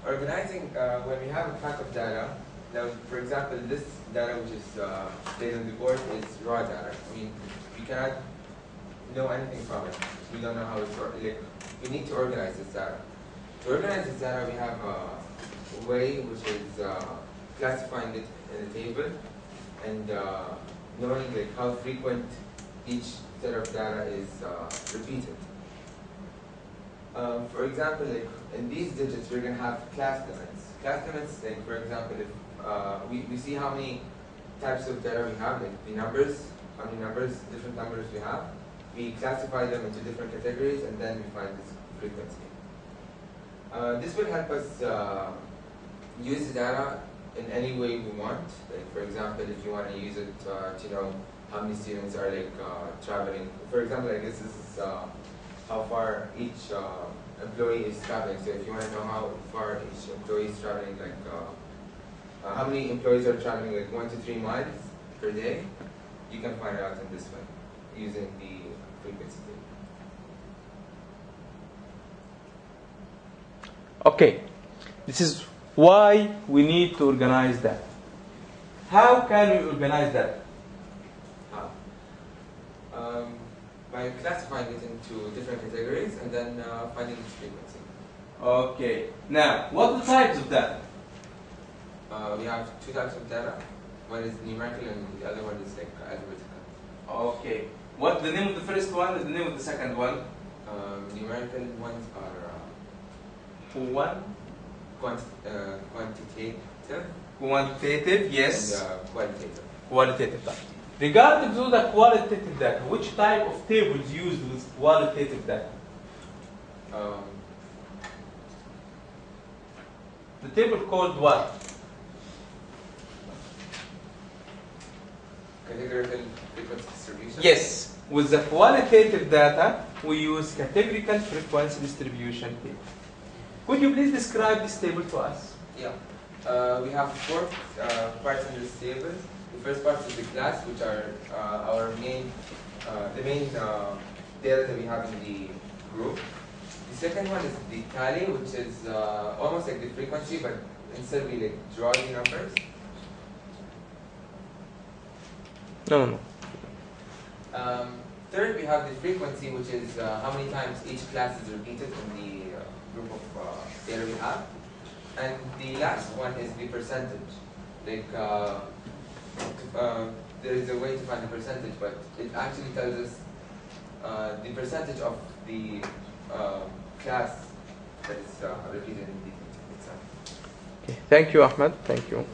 Organizing, when we have a pack of data, now for example, this data which is laid on the board is raw data. I mean, we cannot know anything from it. We don't know how it's works. Like, we need to organize this data. To organize this data, we have a way which is classifying it in a table and knowing like how frequent each set of data is repeated. For example, like in these digits, we're going to have class limits. Class limits, like for example, if we see how many types of data we have, like the numbers, how many numbers, different numbers we have. We classify them into different categories, and then we find this frequency. This will help us use the data in any way we want. Like for example, if you want to use it to know how many students are like traveling. For example, I guess this is how far each employee is traveling. So if you want to know how far each employee is traveling, like how many employees are traveling like 1 to 3 miles per day, you can find it out in this way using the frequency table. Okay, this is why we need to organize that. How can we organize that? How? By classifying it into different categories and then finding its frequency. Okay, now what are the types of data? We have 2 types of data. One is numerical and the other one is like alphabetical. Okay, what's the name of the first one and the name of the second one? Numerical ones are One? quantitative Quantitative, yes. and qualitative. Qualitative data. Regarding to the qualitative data, which type of table is used with qualitative data? The table called what? Categorical frequency distribution? Yes. With the qualitative data, we use categorical frequency distribution table. Could you please describe this table to us? Yeah. We have 4 parts in this table. The first part is the class, which are our main, the main data that we have in the group. The second one is the tally, which is almost like the frequency, but instead we like draw the numbers. No. Third, we have the frequency, which is how many times each class is repeated in the group of data we have. And the last one is the percentage. Like, there is a way to find the percentage, but it actually tells us the percentage of the class that is repeated in the itself. Okay. Thank you, Ahmed. Thank you.